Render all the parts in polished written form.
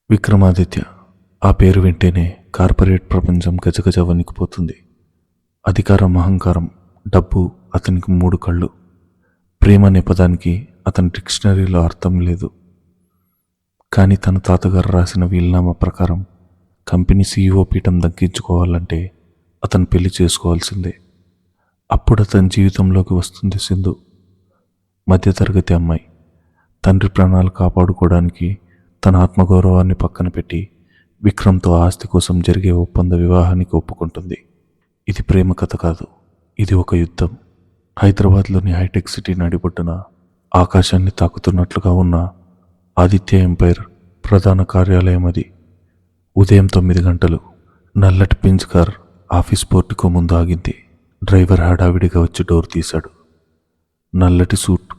విక్రమాదిత్య. ఆ పేరు వింటేనే కార్పొరేట్ ప్రపంచం గజగజ వణికిపోతుంది. అధికారం, అహంకారం, డబ్బు అతనికి మూడు కళ్ళు. ప్రేమ అనే పదానికి అతని డిక్షనరీలో అర్థం లేదు. కానీ తన తాతగారు రాసిన వీలునామా ప్రకారం కంపెనీ సీఈఓ పీఠం దక్కించుకోవాలంటే అతను పెళ్లి చేసుకోవాల్సిందే. అప్పుడు అతని జీవితంలోకి వస్తుంది సింధు. మధ్యతరగతి అమ్మాయి. తండ్రి ప్రాణాలు కాపాడుకోవడానికి తన ఆత్మగౌరవాన్ని పక్కన పెట్టి విక్రమ్తో ఆస్తి కోసం జరిగే ఒప్పంద వివాహానికి ఒప్పుకుంటుంది. ఇది ప్రేమ కథ కాదు, ఇది ఒక యుద్ధం. హైదరాబాద్లోని హైటెక్ సిటీ నడిబొడ్డున ఆకాశాన్ని తాకుతున్నట్లుగా ఉన్న ఆదిత్య ఎంపైర్ ప్రధాన కార్యాలయం అది. ఉదయం 9 గంటలు. నల్లటి పించ్ కార్ ఆఫీస్ పోర్టుకో ముందు ఆగింది. డ్రైవర్ హడావిడిగా వచ్చి డోర్ తీశాడు. నల్లటి సూట్,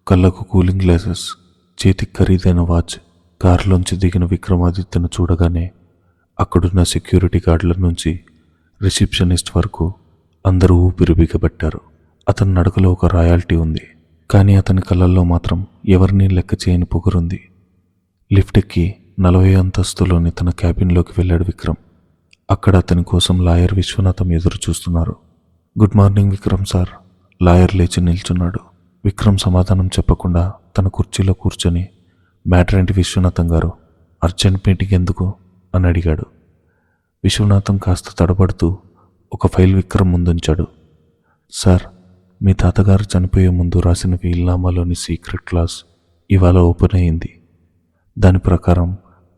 కళ్ళకు కూలింగ్ గ్లాసెస్, చేతికి ఖరీదైన వాచ్. కారులోంచి దిగిన విక్రమాదిత్యను చూడగానే అక్కడున్న సెక్యూరిటీ గార్డుల నుంచి రిసెప్షనిస్ట్ వరకు అందరూ ఊపిరి బిగబట్టారు. అతని నడకలో ఒక రాయల్టీ ఉంది, కానీ అతని కళ్ళల్లో మాత్రం ఎవరినీ లెక్క చేయని పొగరుంది. లిఫ్ట్ ఎక్కి 40వ అంతస్తులోని తన క్యాబిన్లోకి వెళ్ళాడు విక్రమ్. అక్కడ అతని కోసం లాయర్ విశ్వనాథం ఎదురు చూస్తున్నారు. Good morning Vikram sir. Lawyer లేచి నిల్చున్నాడు. విక్రమ్ సమాధానం చెప్పకుండా తన కుర్చీలో కూర్చొని, మ్యాటర్ ఏంటి విశ్వనాథం గారు? అర్జెంట్ మీటింగ్ ఎందుకు అని అడిగాడు. విశ్వనాథం కాస్త తడబడుతూ ఒక ఫైల్ విక్రమ్ ముందుంచాడు. సార్, మీ తాతగారు చనిపోయే ముందు రాసిన వీలునామాలోని సీక్రెట్ క్లాస్ ఇవాళ ఓపెన్ అయింది. దాని ప్రకారం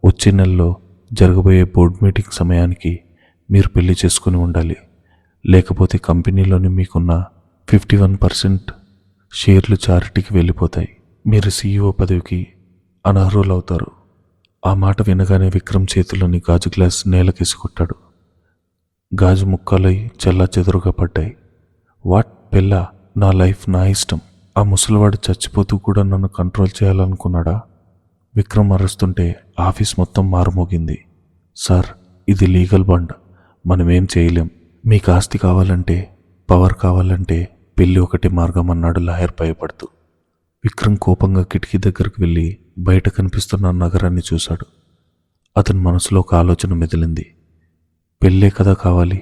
వచ్చే నెలలో జరగబోయే బోర్డ్ మీటింగ్ సమయానికి మీరు పెళ్లి చేసుకుని ఉండాలి. లేకపోతే కంపెనీలోని మీకున్న 51% షేర్లు చారిటీకి వెళ్ళిపోతాయి. మీరు సీఈఓ పదవికి అనర్హులవుతారు. ఆ మాట వినగానే విక్రమ్ చేతిలోని గాజు గ్లాస్ నేలకేసి కొట్టాడు. గాజు ముక్కలై చెల్లా చెదురుగా పడ్డాయి. వాట్ పెళ్ళా? నా లైఫ్ నా ఇష్టం. ఆ ముసలివాడు చచ్చిపోతూ కూడా నన్ను కంట్రోల్ చేయాలనుకున్నాడా? విక్రమ్ అరుస్తుంటే ఆఫీస్ మొత్తం మారుమోగింది. సార్, ఇది లీగల్ బండ్, మనమేం చేయలేం. మీకు ఆస్తి కావాలంటే, పవర్ కావాలంటే పెళ్ళి ఒకటి మార్గం అన్నాడు లాయర్ భయపడుతూ. విక్రమ్ కోపంగా కిటికీ దగ్గరకు వెళ్ళి బయట కనిపిస్తున్న నగరాన్ని చూశాడు. అతని మనసులో ఒక ఆలోచన మెదిలింది. పెళ్ళే కదా కావాలి.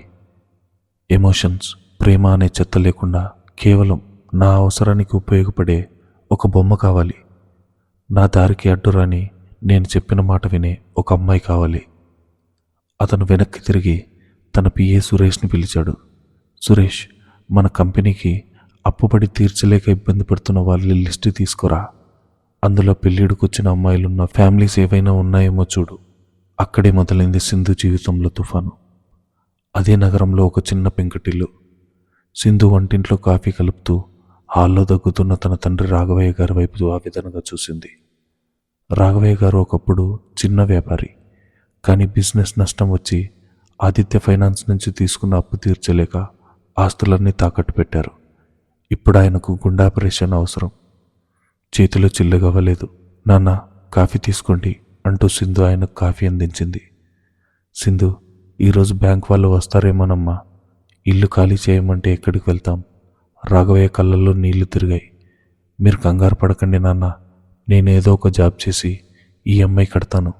ఎమోషన్స్, ప్రేమ అనే చెత్త లేకుండా కేవలం నా అవసరానికి ఉపయోగపడే ఒక బొమ్మ కావాలి. నా దారికి అడ్డురాని, నేను చెప్పిన మాట వినే ఒక అమ్మాయి కావాలి. అతను వెనక్కి తిరిగి తన పిఏ సురేష్ని పిలిచాడు. సురేష్, మన కంపెనీకి అప్పుబడి తీర్చలేక ఇబ్బంది పడుతున్న వాళ్ళ లిస్టు తీసుకురా. అందులో పెళ్ళిడుకొచ్చిన అమ్మాయిలున్న ఫ్యామిలీస్ ఏవైనా ఉన్నాయేమో చూడు. అక్కడే మొదలైంది సింధు జీవితంలో తుఫాను. అదే నగరంలో ఒక చిన్న పెంకుటిల్లు. సింధు వంటింట్లో కాఫీ కలుపుతూ హాల్లో దగ్గుతున్న తన తండ్రి రాఘవయ్య గారి వైపు ఆవేదనగా చూసింది. రాఘవయ్య గారు ఒకప్పుడు చిన్న వ్యాపారి, కానీ బిజినెస్ నష్టం వచ్చి ఆదిత్య ఫైనాన్స్ నుంచి తీసుకున్న అప్పు తీర్చలేక ఆస్తులన్నీ తాకట్టు పెట్టారు. ఇప్పుడు ఆయనకు గుండె ఆపరేషన్ అవసరం. చేతిలో చిల్లగవ్వలేదు. నాన్న, కాఫీ తీసుకోండి అంటూ సింధు ఆయనకు కాఫీ అందించింది. సింధు, ఈరోజు బ్యాంక్ వాళ్ళు వస్తారేమోనమ్మా. ఇల్లు ఖాళీ చేయమంటే ఎక్కడికి వెళ్తాం? రాఘవయ్య కళ్ళల్లో నీళ్లు తిరిగాయి. మీరు కంగారు పడకండి నాన్న, నేనేదో ఒక జాబ్ చేసి ఈఎంఐ కడతాను,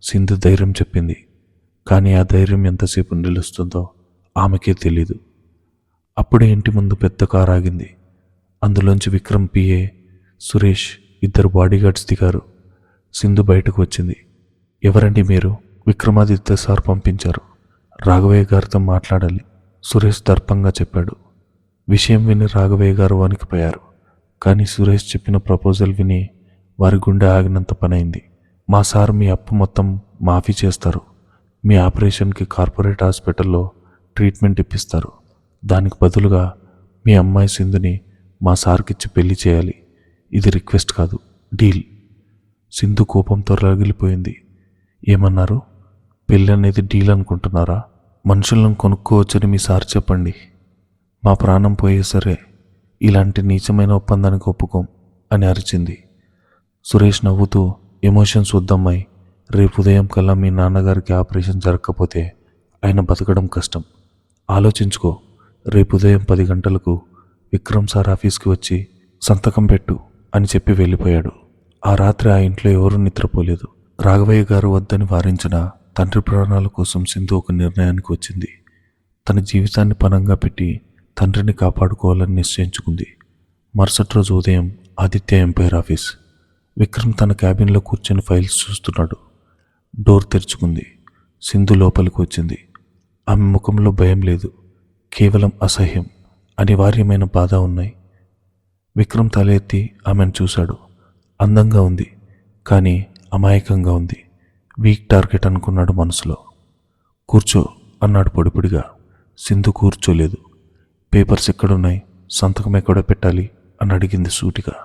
సింధు ధైర్యం చెప్పింది. కానీ ఆ ధైర్యం ఎంతసేపు నిలుస్తుందో ఆమెకే తెలీదు. అప్పుడే ఇంటి ముందు పెద్ద కారు ఆగింది. అందులోంచి విక్రమ్ పిఏ సురేష్, 2 బాడీగార్డ్స్ దిగారు. సింధు బయటకు వచ్చింది. ఎవరండి మీరు? విక్రమాదిత్య సార్ పంపించారు. రాఘవయ్య గారితో మాట్లాడాలి, సురేష్ దర్పంగా చెప్పాడు. విషయం విని రాఘవయ్య గారు వణికిపోయారు. కానీ సురేష్ చెప్పిన ప్రపోజల్ విని వారి గుండె ఆగినంత పనైంది. మా సార్ మీ అప్పు మొత్తం మాఫీ చేస్తారు. మీ ఆపరేషన్కి కార్పొరేట్ హాస్పిటల్లో ట్రీట్మెంట్ ఇప్పిస్తారు. దానికి బదులుగా మీ అమ్మాయి సింధుని మా సార్కిచ్చి పెళ్లి చేయాలి. ఇది రిక్వెస్ట్ కాదు, డీల్. సింధు కోపంతో రగిలిపోయింది. ఏమన్నారు? పెళ్ళి అనేది డీల్ అనుకుంటున్నారా? మనుషులను కొనుక్కోవచ్చని మీ సార్ చెప్పండి. మా ప్రాణం పోయే సరే, ఇలాంటి నీచమైన ఒప్పందానికి ఒప్పుకోం అని అరిచింది. సురేష్ నవ్వుతూ, ఎమోషన్స్ వద్దమ్మాయి. రేపు ఉదయం కల్లా మీ నాన్నగారికి ఆపరేషన్ జరగకపోతే ఆయన బతకడం కష్టం. ఆలోచించుకో. రేపు ఉదయం 10 గంటలకు విక్రమ్ సార్ ఆఫీస్కి వచ్చి సంతకం పెట్టు అని చెప్పి వెళ్ళిపోయాడు. ఆ రాత్రి ఆ ఇంట్లో ఎవరూ నిద్రపోలేదు. రాఘవయ్య గారు వద్దని వారించిన తండ్రి ప్రాణాల కోసం సింధు ఒక నిర్ణయానికి వచ్చింది. తన జీవితాన్ని పణంగా పెట్టి తండ్రిని కాపాడుకోవాలని నిశ్చయించుకుంది. మరుసటి రోజు ఉదయం ఆదిత్య ఎంపైర్ ఆఫీస్. విక్రమ్ తన క్యాబిన్లో కూర్చొని ఫైల్స్ చూస్తున్నాడు. డోర్ తెరుచుకుంది. సింధు లోపలికి వచ్చింది. ఆమె ముఖంలో భయం లేదు, కేవలం అసహ్యం, అనివార్యమైన బాధ ఉన్నాయి. విక్రమ్ తల ఎత్తి ఆమెను చూశాడు. అందంగా ఉంది, కానీ అమాయకంగా ఉంది. వీక్ టార్గెట్ అనుకున్నాడు మనసులో. కూర్చో అన్నాడు పొడిపొడిగా. సింధు కూర్చోలేదు. పేపర్స్ ఎక్కడున్నాయి, సంతకం ఎక్కడ పెట్టాలి అని అడిగింది సూటిగా.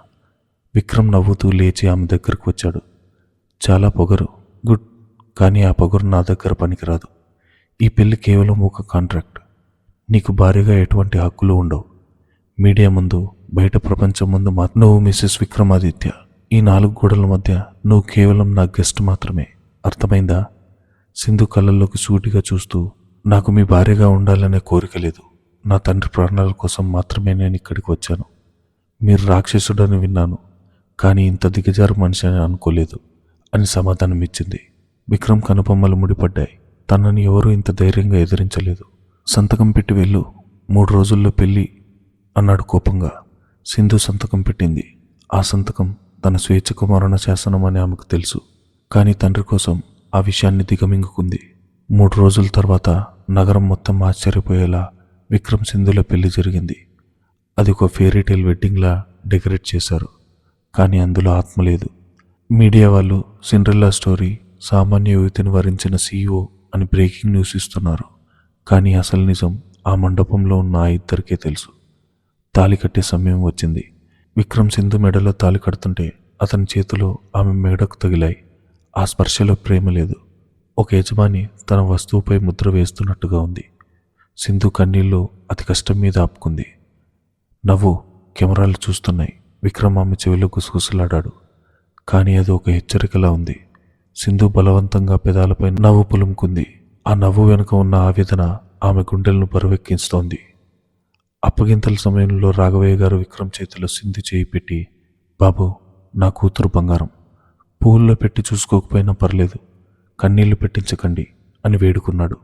విక్రమ్ నవ్వుతూ లేచి ఆమె దగ్గరకు వచ్చాడు. చాలా పొగరు, గుడ్, కానీ ఆ పొగరు నా దగ్గర పనికిరాదు. ఈ పెళ్లి కేవలం ఒక కాంట్రాక్ట్. నీకు భారీగా ఎటువంటి హక్కులు ఉండవు. మీడియా ముందు, బయట ప్రపంచం ముందు నువ్వు మిస్సెస్ విక్రమాదిత్య. ఈ 4 గోడల మధ్య నువ్వు కేవలం నా గెస్ట్ మాత్రమే. అర్థమైందా? సింధు కళ్ళల్లోకి సూటిగా చూస్తూ, నాకు మీ భార్యగా ఉండాలనే కోరిక లేదు. నా తండ్రి ప్రాణాల కోసం మాత్రమే నేను ఇక్కడికి వచ్చాను. మీరు రాక్షసుడని విన్నాను, కానీ ఇంత దిగజారు మనిషి అని అనుకోలేదు అని సమాధానం ఇచ్చింది. విక్రమ్ కనుబొమ్మలు ముడిపడ్డాయి. తనని ఎవరూ ఇంత ధైర్యంగా ఎదిరించలేదు. సంతకం పెట్టి వెళ్ళు, 3 రోజుల్లో పెళ్ళి అన్నాడు కోపంగా. సింధు సంతకం పెట్టింది. ఆ సంతకం తన స్వేచ్ఛకు మరణ శాసనం అని ఆమెకు తెలుసు. కానీ తండ్రి కోసం ఆ విషయాన్ని దిగమింగుకుంది. 3 రోజుల తర్వాత నగరం మొత్తం ఆశ్చర్యపోయేలా విక్రమ్ సింధుల పెళ్లి జరిగింది. అది ఒక ఫెయిరీటైల్ వెడ్డింగ్లా డెకరేట్ చేశారు, కానీ అందులో ఆత్మ లేదు. మీడియా వాళ్ళు సిండ్రెల్లా స్టోరీ, సామాన్య యువతిని వరించిన CEO అని బ్రేకింగ్ న్యూస్ ఇస్తున్నారు. కానీ అసలు నిజం ఆ మండపంలో ఉన్న ఆ ఇద్దరికే తెలుసు. తాళి కట్టే సమయం వచ్చింది. విక్రమ్ సింధు మెడలో తాళి కడుతుంటే అతని చేతులు ఆమె మెడకు తగిలాయి. ఆ స్పర్శలో ప్రేమ లేదు, ఒక యజమాని తన వస్తువుపై ముద్ర వేస్తున్నట్టుగా ఉంది. సింధు కన్నీళ్ళు అతి కష్టం మీద ఆపుకుంది. నవ్వు, కెమెరాలు చూస్తున్నాయి. విక్రమ్ ఆమె చెవిలో గుసగుసలాడాడు. కానీ అది ఒక హెచ్చరికలా ఉంది. సింధు బలవంతంగా పెదాలపై నవ్వు పులుముకుంది. ఆ నవ్వు వెనుక ఉన్న ఆవేదన ఆమె గుండెలను బరువెక్కిస్తోంది. అప్పగింతల సమయంలో రాఘవయ్య గారు విక్రమ్ చేతిలో సింధు చేయి పెట్టి, బాబు, నా కూతురు బంగారం, పువ్వుల్లో పెట్టి చూసుకోకపోయినా పర్లేదు, కన్నీళ్లు పెట్టించకండి అని వేడుకున్నాడు.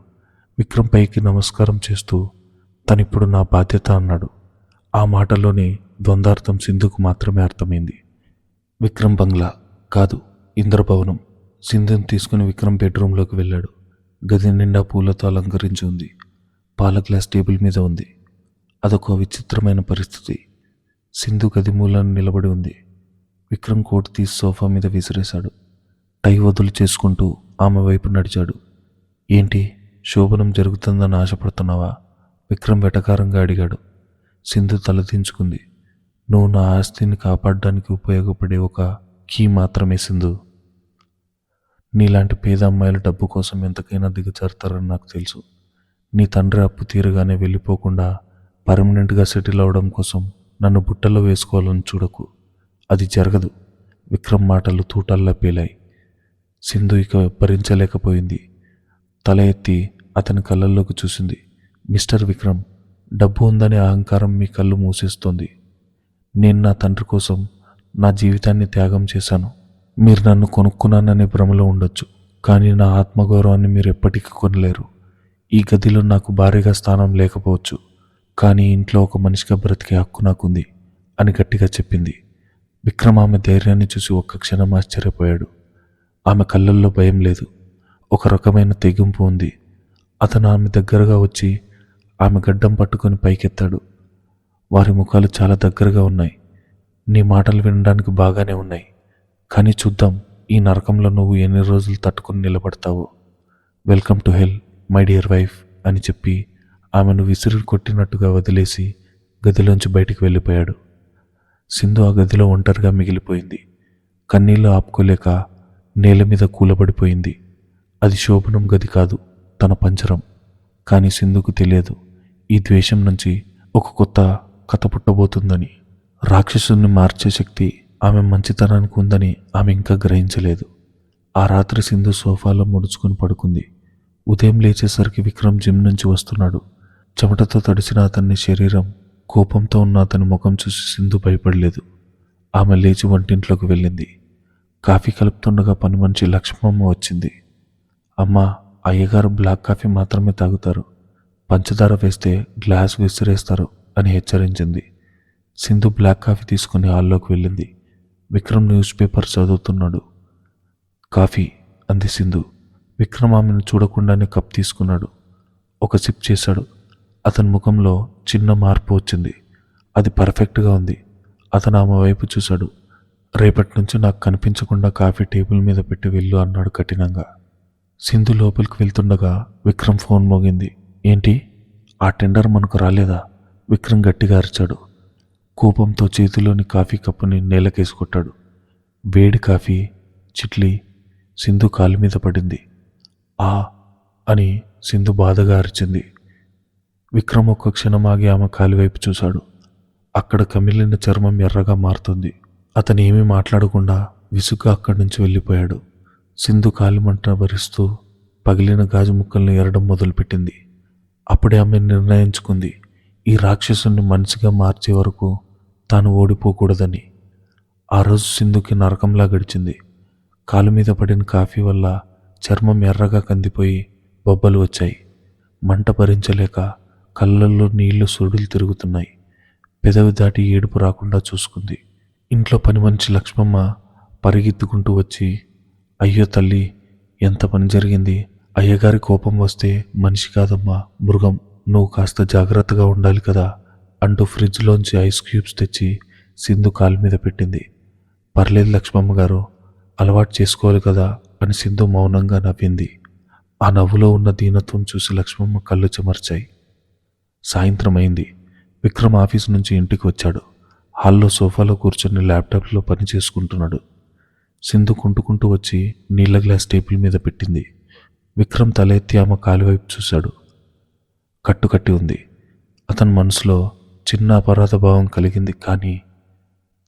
విక్రమ్ పైకి నమస్కారం చేస్తూ, తనిప్పుడు నా బాధ్యత అన్నాడు. ఆ మాటలోని ద్వంద్వార్థం సింధుకు మాత్రమే అర్థమైంది. విక్రమ్ బంగ్లా కాదు, ఇంద్రభవనం. సింధుని తీసుకుని విక్రమ్ బెడ్రూమ్లోకి వెళ్ళాడు. గది నిండా పూలతో అలంకరించి ఉంది. పాల గ్లాస్ టేబుల్ మీద ఉంది. అదొక విచిత్రమైన పరిస్థితి. సింధు గది మూలాన నిలబడి ఉంది. విక్రమ్ కోట్ తీసి సోఫా మీద విసిరేశాడు. టై వదులు చేసుకుంటూ ఆమె వైపు నడిచాడు. ఏంటి, శోభనం జరుగుతుందని ఆశపడుతున్నావా? విక్రమ్ వెటకారంగా అడిగాడు. సింధు తలదించుకుంది. నువ్వు నా ఆస్తిని కాపాడడానికి ఉపయోగపడే ఒక కీ మాత్రమే సింధు. నీలాంటి పేద అమ్మాయిల డబ్బు కోసం ఎంతకైనా దిగజారుతారని నాకు తెలుసు. నీ తండ్రి అప్పు తీరగానే వెళ్ళిపోకుండా పర్మనెంట్గా సెటిల్ అవడం కోసం నన్ను బుట్టలో వేసుకోవాలని చూడకు. అది జరగదు. విక్రమ్ మాటలు తూటాల్లా పేలాయి. సింధు ఇక భరించలేకపోయింది. తల ఎత్తి అతని కళ్ళల్లోకి చూసింది. మిస్టర్ విక్రమ్, డబ్బు ఉందనే అహంకారం మీ కళ్ళు మూసేస్తోంది. నేను నా తండ్రి కోసం నా జీవితాన్ని త్యాగం చేశాను. మీరు నన్ను కొనుక్కున్నాననే భ్రమలో ఉండొచ్చు, కానీ నా ఆత్మగౌరవాన్ని మీరు ఎప్పటికీ కొనలేరు. ఈ గదిలో నాకు భారీగా స్థానం లేకపోవచ్చు, కానీ ఇంట్లో ఒక మనిషిగా బ్రతికే హక్కు నాకుంది అని గట్టిగా చెప్పింది. విక్రమ్ ఆమె ధైర్యాన్ని చూసి ఒక్క క్షణం ఆశ్చర్యపోయాడు. ఆమె కళ్ళల్లో భయం లేదు, ఒక రకమైన తెగింపు ఉంది. అతను ఆమె దగ్గరగా వచ్చి ఆమె గడ్డం పట్టుకొని పైకెత్తాడు. వారి ముఖాలు చాలా దగ్గరగా ఉన్నాయి. నీ మాటలు వినడానికి బాగానే ఉన్నాయి, కానీ చూద్దాం ఈ నరకంలో నువ్వు ఎన్ని రోజులు తట్టుకుని నిలబడతావో. Welcome to hell my dear wife అని చెప్పి ఆమెను విసిరి కొట్టినట్టుగా వదిలేసి గదిలోంచి బయటికి వెళ్ళిపోయాడు. సింధు ఆ గదిలో ఒంటరిగా మిగిలిపోయింది. కన్నీళ్లు ఆపుకోలేక నేల మీద కూలబడిపోయింది. అది శోభనం గది కాదు, తన పంజరం. కానీ సింధుకు తెలియదు, ఈ ద్వేషం నుంచి ఒక కొత్త కథ పుట్టబోతుందని. రాక్షసుని మార్చే శక్తి ఆమె మంచితనానికి ఉందని ఆమె ఇంకా గ్రహించలేదు. ఆ రాత్రి సింధు సోఫాలో ముడుచుకుని పడుకుంది. ఉదయం లేచేసరికి విక్రమ్ జిమ్ నుంచి వస్తున్నాడు. చెమటతో తడిసిన అతని శరీరం, కోపంతో ఉన్న అతని ముఖం చూసి సింధు భయపడలేదు. ఆమె లేచి వంటింట్లోకి వెళ్ళింది. కాఫీ కలుపుతుండగా పని మనిషి లక్ష్మమ్మ వచ్చింది. అమ్మా, అయ్యగారు బ్లాక్ కాఫీ మాత్రమే తాగుతారు, పంచదార వేస్తే గ్లాస్ విసిరేస్తారు అని హెచ్చరించింది. సింధు బ్లాక్ కాఫీ తీసుకుని హాల్లోకి వెళ్ళింది. విక్రమ్ న్యూస్ పేపర్ చదువుతున్నాడు. కాఫీ అంది సింధు. విక్రమ్ ఆమెను చూడకుండానే కప్ తీసుకున్నాడు. ఒక సిప్ చేశాడు. అతని ముఖంలో చిన్న మార్పు వచ్చింది. అది పర్ఫెక్ట్గా ఉంది. అతను ఆమె వైపు చూశాడు. రేపటి నుంచి నాకు కనిపించకుండా కాఫీ టేబుల్ మీద పెట్టి వెళ్ళు అన్నాడు కఠినంగా. సింధు లోపలికి వెళ్తుండగా విక్రమ్ ఫోన్ మోగింది. ఏంటి, ఆ టెండర్ మనకు రాలేదా? విక్రమ్ గట్టిగా అరిచాడు. కోపంతో చేతిలోని కాఫీ కప్పుని నేలకేసి కొట్టాడు. వేడి కాఫీ చిట్లి సింధు కాలు మీద పడింది. ఆ అని సింధు బాధగా అరిచింది. విక్రమ్ ఒక్క క్షణం ఆగి ఆమె కాలివైపు చూశాడు. అక్కడ కమిలిన చర్మం ఎర్రగా మారుతుంది. అతను ఏమీ మాట్లాడకుండా విసుగ్గా అక్కడి నుంచి వెళ్ళిపోయాడు. సింధు కాలిమంట భరిస్తూ పగిలిన గాజు ముక్కల్ని ఎరడం మొదలుపెట్టింది. అప్పుడే ఆమె నిర్ణయించుకుంది, ఈ రాక్షసుని మనిషిగా మార్చే వరకు తాను ఓడిపోకూడదని. ఆ రోజు సింధుకి నరకంలా గడిచింది. కాలు మీద పడిన కాఫీ వల్ల చర్మం ఎర్రగా కందిపోయి బొబ్బలు వచ్చాయి. మంట భరించలేక కళ్ళల్లో నీళ్లు సుడులు తిరుగుతున్నాయి. పెదవి దాటి ఏడుపు రాకుండా చూసుకుంది. ఇంట్లో పని మనిషి లక్ష్మమ్మ పరిగెత్తుకుంటూ వచ్చి, అయ్యో తల్లి, ఎంత పని జరిగింది. అయ్యగారి కోపం వస్తే మనిషి కాదమ్మా, మృగం, నువ్వు కాస్త జాగ్రత్తగా ఉండాలి కదా అంటూ ఫ్రిడ్జ్లోంచి ఐస్ క్యూబ్స్ తెచ్చి సింధు కాలు మీద పెట్టింది. పర్లేదు లక్ష్మమ్మ గారు, అలవాటు చేసుకోవాలి కదా అని సింధు మౌనంగా నవ్వింది. ఆ నవ్వులో ఉన్న దీనత్వం చూసి లక్ష్మమ్మ కళ్ళు చెమర్చాయి. సాయంత్రం అయింది. విక్రమ్ ఆఫీస్ నుంచి ఇంటికి వచ్చాడు. హాల్లో సోఫాలో కూర్చొని ల్యాప్టాప్లో పని చేసుకుంటున్నాడు. సింధు కుంటుకుంటూ వచ్చి నీళ్ల గ్లాస్ టేబుల్ మీద పెట్టింది. విక్రమ్ తల ఎత్తి ఆమె కాలువైపు చూశాడు. కట్టుకట్టి ఉంది. అతని మనసులో చిన్న అపరాధ భావం కలిగింది. కానీ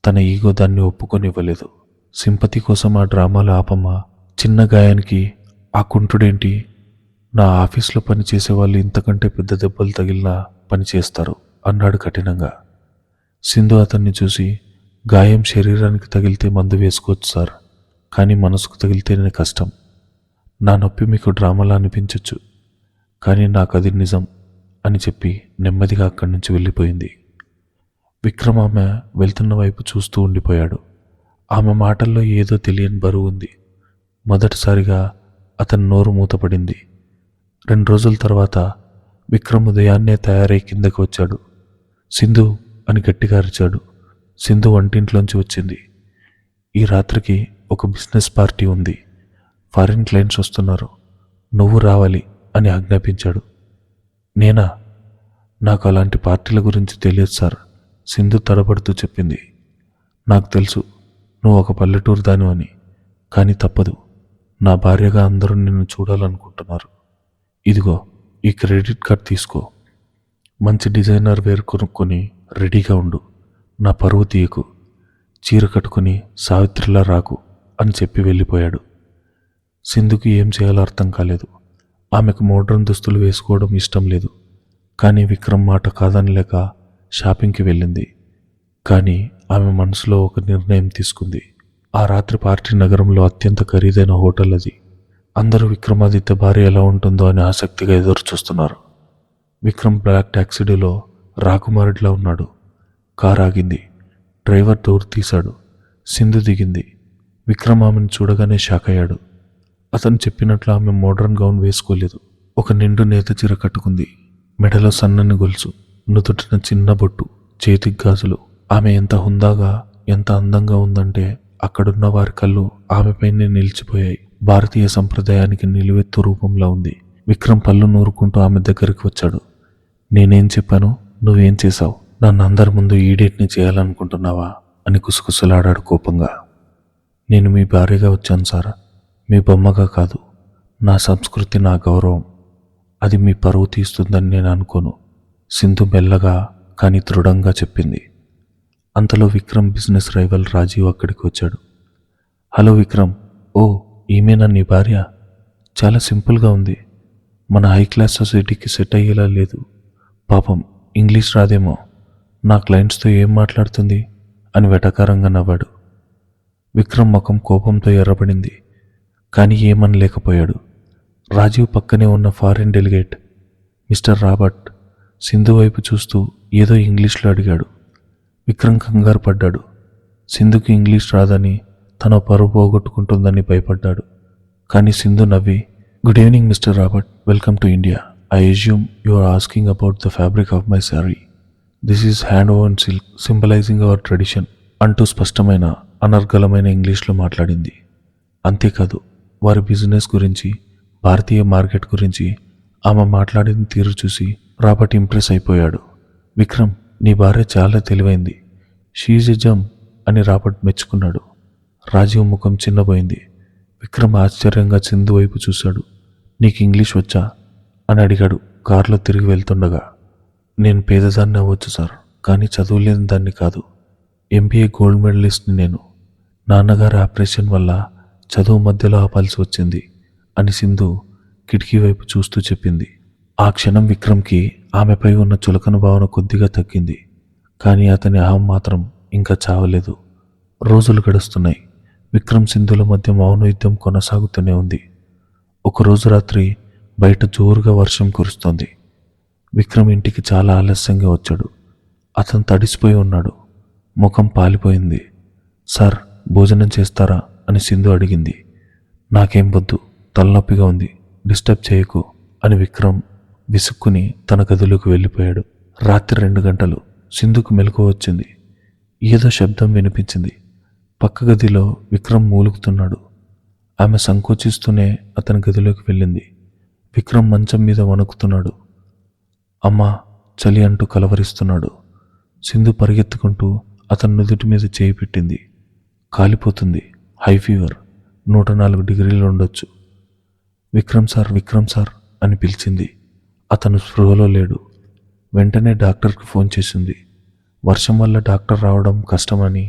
తన ఈగో దాన్ని ఒప్పుకొనివ్వలేదు. సింపతి కోసం ఆ డ్రామాలు ఆపమ్మా, చిన్న గాయానికి ఆ కుంటుడేంటి? నా ఆఫీస్లో పని చేసేవాళ్ళు ఇంతకంటే పెద్ద దెబ్బలు తగిలినా పని చేస్తారు అన్నాడు కఠినంగా. సింధు అతన్ని చూసి, గాయం శరీరానికి తగిలితే మందు వేసుకోవచ్చు సార్, కానీ మనసుకు తగిలితేనే కష్టం. నా నొప్పి మీకు డ్రామాలా అనిపించవచ్చు, కానీ నాకు అది నిజం అని చెప్పి నెమ్మదిగా అక్కడి నుంచి వెళ్ళిపోయింది. విక్రమ్ ఆమె వెళ్తున్న వైపు చూస్తూ ఉండిపోయాడు. ఆమె మాటల్లో ఏదో తెలియని బరువు ఉంది. మొదటిసారిగా అతని నోరు మూతపడింది. 2 రోజుల తర్వాత విక్రమ్ ఉదయాన్నే తయారై కిందకి వచ్చాడు. సింధు అని గట్టిగా అరిచాడు. సింధు వంటింట్లోంచి వచ్చింది. ఈ రాత్రికి ఒక బిజినెస్ పార్టీ ఉంది, ఫారిన్ క్లయింట్స్ వస్తున్నారు, నువ్వు రావాలి అని ఆజ్ఞాపించాడు. నేనా? నాకు అలాంటి పార్టీల గురించి తెలియదు సార్, సింధు తడబడుతూ చెప్పింది. నాకు తెలుసు నువ్వు ఒక పల్లెటూరు దానివని, కానీ తప్పదు. నా భార్యగా అందరూ నిన్ను చూడాలనుకుంటున్నారు. ఇదిగో ఈ క్రెడిట్ కార్డ్ తీసుకో. మంచి డిజైనర్ వేర్ కొనుక్కొని రెడీగా ఉండు. నా పరువు తీయకు. చీర కట్టుకుని సావిత్రిలా రాకు అని చెప్పి వెళ్ళిపోయాడు. సింధుకి ఏం చేయాలో అర్థం కాలేదు. ఆమెకు మోడ్రన్ దుస్తులు వేసుకోవడం ఇష్టం లేదు. కానీ విక్రమ్ మాట కాదనలేక షాపింగ్కి వెళ్ళింది. కానీ ఆమె మనసులో ఒక నిర్ణయం తీసుకుంది. ఆ రాత్రి పార్టీ నగరంలో అత్యంత ఖరీదైన హోటల్ అది. అందరూ విక్రమాదిత్య భార్య ఎలా ఉంటుందో అని ఆసక్తిగా ఎదురు చూస్తున్నారు. విక్రమ్ బ్లాక్ టాక్సీలో రాకుమారుడిలా ఉన్నాడు. కారు ఆగింది. డ్రైవర్ డోర్ తీశాడు. సింధు దిగింది. విక్రమ్ ఆమెను చూడగానే షాక్ అయ్యాడు. అతను చెప్పినట్లు ఆమె మోడ్రన్ గౌన్ వేసుకోలేదు. ఒక నిండు నేత చీర కట్టుకుంది. మెడలో సన్నని గొలుసు, నుదుటిన చిన్న బొట్టు, చేతికి గాజులు. ఆమె ఎంత హుందాగా, ఎంత అందంగా ఉందంటే అక్కడున్న వారి కళ్ళు ఆమెపైనే నిలిచిపోయాయి. భారతీయ సంప్రదాయానికి నిలువెత్తు రూపంలో ఉంది. విక్రమ్ పళ్ళు నూరుకుంటూ ఆమె దగ్గరికి వచ్చాడు. నేనేం చెప్పాను, నువ్వేం చేశావు? నన్ను అందరి ముందు ఈడేట్ని చేయాలనుకుంటున్నావా అని కుసకుసలాడాడు కోపంగా. నేను మీ భార్యగా వచ్చాను సార్, మీ బొమ్మగా కాదు. నా సంస్కృతి, నా గౌరవం, అది మీ పరువు తీస్తుందని నేను అనుకోను, సింధు మెల్లగా కానీ దృఢంగా చెప్పింది. అంతలో విక్రమ్ బిజినెస్ రైవల్ రాజీవ్ అక్కడికి వచ్చాడు. హలో విక్రమ్. ఓ, ఈమెనా నీ భార్య? చాలా సింపుల్గా ఉంది. మన హై క్లాస్ సొసైటీకి సెట్ అయ్యేలా లేదు. పాపం ఇంగ్లీష్ రాదేమో, నా క్లయింట్స్తో ఏం మాట్లాడుతుంది అని వెటకారంగా నవ్వాడు. విక్రమ్ ముఖం కోపంతో ఎర్రబడింది. కానీ ఏమనలేకపోయాడు. రాజీవ్ పక్కనే ఉన్న foreign delegate mister Robert Sindhu వైపు చూస్తూ ఏదో ఇంగ్లీష్లో అడిగాడు. విక్రమ్ కంగారు పడ్డాడు. సింధుకి ఇంగ్లీష్ రాదని, తన పరువు పోగొట్టుకుంటుందని భయపడ్డాడు. కానీ సింధు నవ్వి, good evening mister Robert, welcome to India. I assume you are asking about the fabric of my sari. This is hand woven silk symbolising our tradition అంటూ స్పష్టమైన అనర్గళమైన ఇంగ్లీష్లో మాట్లాడింది. అంతేకాదు, వారి బిజినెస్ గురించి, భారతీయ మార్కెట్ గురించి ఆమె మాట్లాడిన తీరు చూసి రాబర్ట్ ఇంప్రెస్ అయిపోయాడు. విక్రమ్, నీ భార్య చాలా తెలివైంది. షీఈజ్ ఎ జమ్ అని రాబర్ట్ మెచ్చుకున్నాడు. రాజీవ్ ముఖం చిన్నపోయింది. విక్రమ్ ఆశ్చర్యంగా సింధు వైపు చూశాడు. నీకు ఇంగ్లీష్ వచ్చా అని అడిగాడు కారులో తిరిగి వెళ్తుండగా. నేను పేదదాన్ని అవ్వచ్చు సార్, కానీ చదువులేని దాన్ని కాదు. ఎంబీఏ గోల్డ్ మెడలిస్ట్ని నేను. నాన్నగారి ఆపరేషన్ వల్ల చదువు మధ్యలో ఆపాల్సి వచ్చింది అని సింధు కిటికీ వైపు చూస్తూ చెప్పింది. ఆ క్షణం విక్రమ్కి ఆమెపై ఉన్న చులకన భావన కొద్దిగా తగ్గింది. కానీ అతని అహం మాత్రం ఇంకా చావలేదు. రోజులు గడుస్తున్నాయి. విక్రమ్ సింధుల మధ్య మౌన యుద్ధం కొనసాగుతూనే ఉంది. ఒకరోజు రాత్రి బయట జోరుగా వర్షం కురుస్తోంది. విక్రమ్ ఇంటికి చాలా ఆలస్యంగా వచ్చాడు. అతను తడిసిపోయి ఉన్నాడు. ముఖం పాలిపోయింది. సార్, భోజనం చేస్తారా అని సింధు అడిగింది. నాకేం వద్దు, తలనొప్పిగా ఉంది, డిస్టర్బ్ చేయకు అని విక్రమ్ విసుక్కుని తన గదిలోకి వెళ్ళిపోయాడు. రాత్రి 2 గంటలు. సింధుకు మెలకువ వచ్చింది. ఏదో శబ్దం వినిపించింది. పక్క గదిలో విక్రమ్ మూలుగుతున్నాడు. ఆమె సంకోచిస్తూనే అతని గదిలోకి వెళ్ళింది. విక్రమ్ మంచం మీద వణుకుతున్నాడు. అమ్మా, చలి అంటూ కలవరిస్తున్నాడు. సింధు పరిగెత్తుకుంటూ అతని నుదుటి మీద చేయి పెట్టింది. కాలిపోతుంది, హై ఫీవర్, 104 డిగ్రీలు ఉండొచ్చు. విక్రమ్ సార్ అని పిలిచింది. అతను స్పృహలో లేడు. వెంటనే డాక్టర్కి ఫోన్ చేసింది. వర్షం వల్ల డాక్టర్ రావడం కష్టమని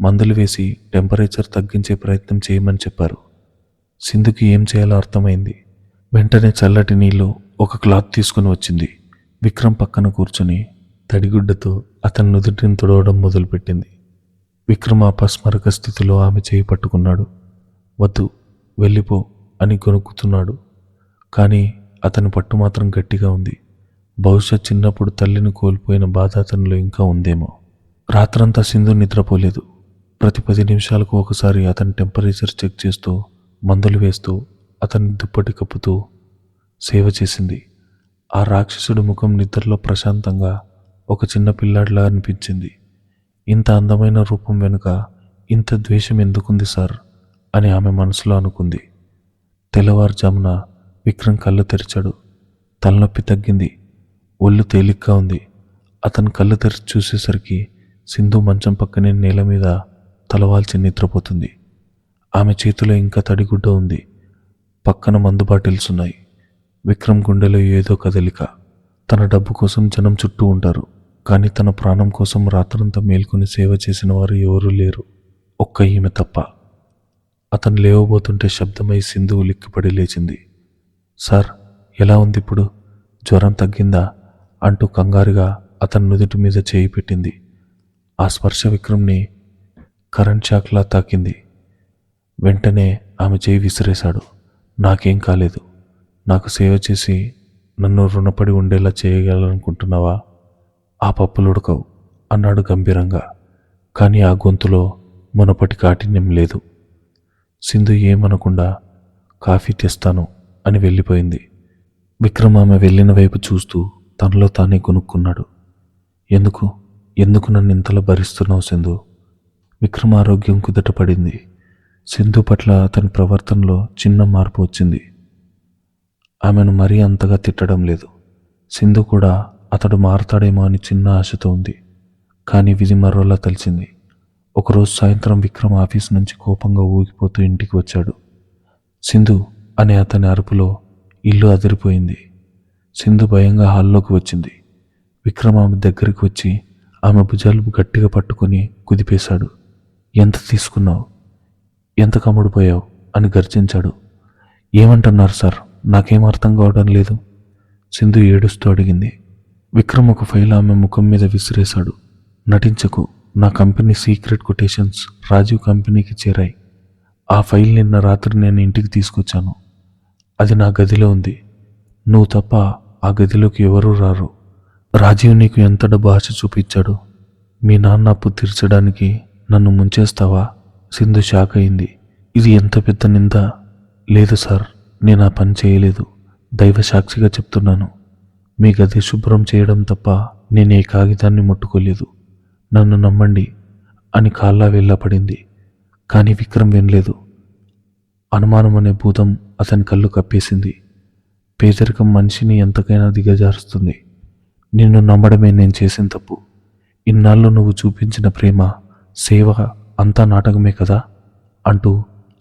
మందులు వేసి టెంపరేచర్ తగ్గించే ప్రయత్నం చేయమని చెప్పారు. సింధుకి ఏం చేయాలో అర్థమైంది. వెంటనే చల్లటి నీళ్లు, ఒక క్లాత్ తీసుకుని వచ్చింది. విక్రమ్ పక్కన కూర్చుని తడిగుడ్డతో అతని నుదుటిని తుడవడం మొదలుపెట్టింది. విక్రమ్ అపస్మరక స్థితిలో ఆమె చేయి పట్టుకున్నాడు. వద్దు, వెళ్ళిపో అని గొనుక్కుతున్నాడు. కానీ అతని పట్టు మాత్రం గట్టిగా ఉంది. బహుశా చిన్నప్పుడు తల్లిని కోల్పోయిన బాధ అతనిలో ఇంకా ఉందేమో. రాత్రంతా సింధు నిద్రపోలేదు. ప్రతి 10 నిమిషాలకు ఒకసారి అతని టెంపరేచర్ చెక్ చేస్తూ, మందులు వేస్తూ, అతన్ని దుప్పటి కప్పుతూ సేవ చేసింది. ఆ రాక్షసుడి ముఖం నిద్రలో ప్రశాంతంగా ఒక చిన్న పిల్లాడిలా అనిపించింది. ఇంత అందమైన రూపం వెనుక ఇంత ద్వేషం ఎందుకుంది సార్ అని ఆమె మనసులో అనుకుంది. తెల్లవారుజామున విక్రమ్ కళ్ళు తెరిచాడు. తలనొప్పి తగ్గింది. ఒళ్ళు తేలిగ్గా ఉంది. అతను కళ్ళు తెరిచి చూసేసరికి సింధు మంచం పక్కనే నేల మీద తలవాల్చి నిద్రపోతుంది. ఆమె చేతిలో ఇంకా తడిగుడ్డ ఉంది. పక్కన మందు బాటిల్స్ ఉన్నాయి. విక్రమ్ గుండెలో ఏదో కదలిక. తన డబ్బు కోసం జనం చుట్టూ ఉంటారు, కానీ తన ప్రాణం కోసం రాత్రంతా మేల్కొని సేవ చేసిన వారు ఎవరూ లేరు, ఒక్క ఈమె తప్ప. అతను లేవబోతుంటే శబ్దమై సింధు ఉలిక్కిపడి లేచింది. సార్, ఎలా ఉంది ఇప్పుడు? జ్వరం తగ్గిందా అంటూ కంగారుగా అతని నుదుటి మీద చేయి పెట్టింది. ఆ స్పర్శ విక్రమ్ని కరెంట్ షాక్లా తాకింది. వెంటనే ఆమె చేయి విసిరేశాడు. నాకేం కాలేదు. నాకు సేవ చేసి నన్ను రుణపడి ఉండేలా చేయగలనుకుంటున్నావా? ఆ పప్పులు ఉడకవు అన్నాడు గంభీరంగా. కానీ ఆ గొంతులో మునపటి కాఠిన్యం లేదు. సింధు ఏమనకుండా కాఫీ తెస్తాను అని వెళ్ళిపోయింది. విక్రమ్ ఆమె వెళ్ళిన వైపు చూస్తూ తనలో తానే కొనుక్కున్నాడు. ఎందుకు నన్ను ఇంతలా భరిస్తున్నావు సింధు? విక్రమ్ ఆరోగ్యం కుదుటపడింది. సింధు పట్ల అతని ప్రవర్తనలో చిన్న మార్పు వచ్చింది. ఆమెను మరీ అంతగా తిట్టడం లేదు. సింధు కూడా అతడు మారతాడేమో అని చిన్న ఆశతో ఉంది. కానీ విధి మరోలా తలిచింది. ఒకరోజు సాయంత్రం విక్రమ్ ఆఫీస్ నుంచి కోపంగా ఊగిపోతూ ఇంటికి వచ్చాడు. సింధు అనే అతని అరుపులో ఇల్లు అదిరిపోయింది. సింధు భయంగా హాల్లోకి వచ్చింది. విక్రమ్ ఆమె దగ్గరికి వచ్చి ఆమె భుజాలు గట్టిగా పట్టుకొని కుదిపేశాడు. ఎంత తీసుకున్నావు? ఎంత కమ్ముడిపోయావు అని గర్జించాడు. ఏమంటున్నారు సార్? నాకేం అర్థం కావడం లేదు, సింధు ఏడుస్తూ అడిగింది. విక్రమ్ ఒక ఫైల్ ఆమె ముఖం మీద విసిరేశాడు. నటించకు, నా కంపెనీ సీక్రెట్ కొటేషన్స్ రాజీవ్ కంపెనీకి చేరాయి. ఆ ఫైల్ నిన్న రాత్రి నేను ఇంటికి తీసుకొచ్చాను. అది నా గదిలో ఉంది. నువ్వు తప్ప ఆ గదిలోకి ఎవరూ రారు. రాజీవ్ నీకు ఎంత డబ్బు ఆశ చూపించాడు? మీ నాన్న అప్పు తీర్చడానికి నన్ను ముంచేస్తావా? సింధు షాక్ అయింది. ఇది ఎంత పెద్ద నింద! లేదు సార్, నేను ఆ పని చేయలేదు. దైవ సాక్షిగా చెప్తున్నాను. మీ గది శుభ్రం చేయడం తప్ప నేను ఏ కాగితాన్ని ముట్టుకోలేదు. నన్ను నమ్మండి అని కాళ్ళ వెళ్ళపడింది. కానీ విక్రమ్ వినలేదు. అనుమానం అనే భూతం అతని కళ్ళు కప్పేసింది. పేదరికం మనిషిని ఎంతకైనా దిగజారుస్తుంది. నిన్ను నమ్మడమే నేను చేసిన తప్పు. ఇన్నాళ్ళు నువ్వు చూపించిన ప్రేమ, సేవ అంతా నాటకమే కదా అంటూ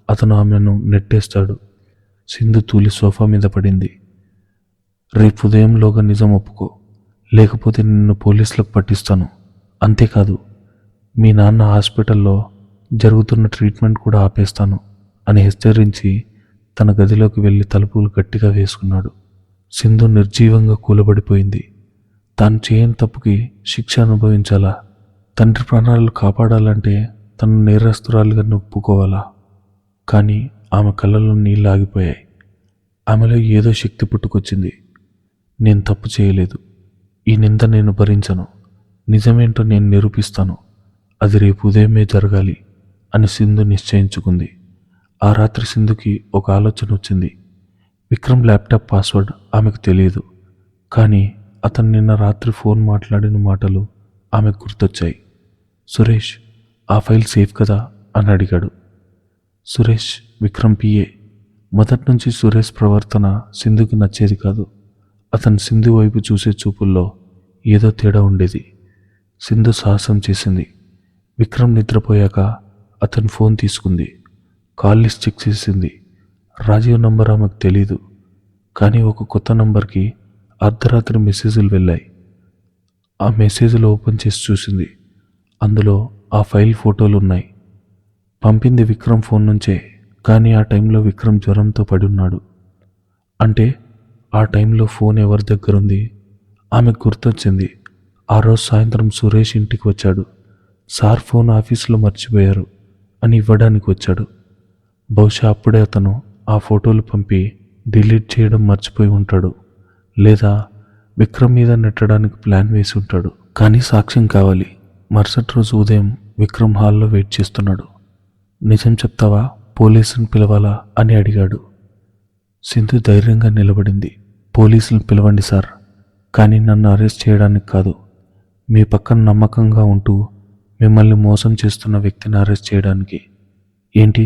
అతను ఆమెను నెట్టేస్తాడు. సింధు తూలి సోఫా మీద పడింది. రేపు ఉదయంలోగా నిజం ఒప్పుకో, లేకపోతే నిన్ను పోలీసులకు పట్టిస్తాను. అంతేకాదు, మీ నాన్న హాస్పిటల్లో జరుగుతున్న ట్రీట్మెంట్ కూడా ఆపేస్తాను అని హెచ్చరించి తన గదిలోకి వెళ్ళి తలుపులు గట్టిగా వేసుకున్నాడు. సింధు నిర్జీవంగా కూలబడిపోయింది. తాను చేయని తప్పుకి శిక్ష అనుభవించాలా? తండ్రి ప్రాణాలు కాపాడాలంటే తను నేరస్తురాలుగా ఒప్పుకోవాలా? కానీ ఆమె కళ్ళలో నీళ్ళు ఆగిపోయాయి. ఆమెలో ఏదో శక్తి పుట్టుకొచ్చింది. నేను తప్పు చేయలేదు. ఈ నింద నేను భరించను. నిజమేంటో నేను నిరూపిస్తాను. అది రేపు ఉదయమే జరగాలి అని సింధు నిశ్చయించుకుంది. ఆ రాత్రి సింధుకి ఒక ఆలోచన వచ్చింది. విక్రమ్ ల్యాప్టాప్ పాస్వర్డ్ ఆమెకు తెలియదు. కానీ అతను నిన్న రాత్రి ఫోన్ మాట్లాడిన మాటలు ఆమెకు గుర్తొచ్చాయి. సురేష్, ఆ ఫైల్ సేఫ్ కదా అని అడిగాడు. సురేష్ విక్రమ్ పిఏ. మొదటి నుంచి సురేష్ ప్రవర్తన సింధుకి నచ్చేది కాదు. అతను సింధు వైపు చూసే చూపుల్లో ఏదో తేడా ఉండేది. సింధు సాహసం చేసింది. విక్రమ్ నిద్రపోయాక అతను ఫోన్ తీసుకుంది. కాల్ లిస్ట్ చెక్ చేసింది. రాజీవ్ నంబర్ ఆమెకు తెలీదు. కానీ ఒక కొత్త నంబర్కి అర్ధరాత్రి మెసేజ్లు వెళ్ళాయి. ఆ మెసేజ్లు ఓపెన్ చేసి చూసింది. అందులో ఆ ఫైల్ ఫోటోలు ఉన్నాయి. పంపింది విక్రమ్ ఫోన్ నుంచే. కానీ ఆ టైంలో విక్రమ్ జ్వరంతో పడి ఉన్నాడు. అంటే ఆ టైంలో ఫోన్ ఎవరి దగ్గరుంది? ఆమెకు గుర్తొచ్చింది. ఆ రోజు సాయంత్రం సురేష్ ఇంటికి వచ్చాడు. సార్ ఫోన్ ఆఫీసులో మర్చిపోయారు అని ఇవ్వడానికి వచ్చాడు. బహుశా అప్పుడే అతను ఆ ఫోటోలు పంపి డిలీట్ చేయడం మర్చిపోయి ఉంటాడు. లేదా విక్రమ్ మీద నెట్టడానికి ప్లాన్ వేసి ఉంటాడు. కానీ సాక్ష్యం కావాలి. మరుసటి రోజు ఉదయం విక్రమ్ హాల్లో వెయిట్ చేస్తున్నాడు. నిజం చెప్తావా, పోలీసుని పిలవాలా అని అడిగాడు. సింధు ధైర్యంగా నిలబడింది. పోలీసులను పిలవండి సార్, కానీ నన్ను అరెస్ట్ చేయడానికి కాదు. మీ పక్కన నమ్మకంగా ఉంటూ మిమ్మల్ని మోసం చేస్తున్న వ్యక్తిని అరెస్ట్ చేయడానికి. ఏంటి?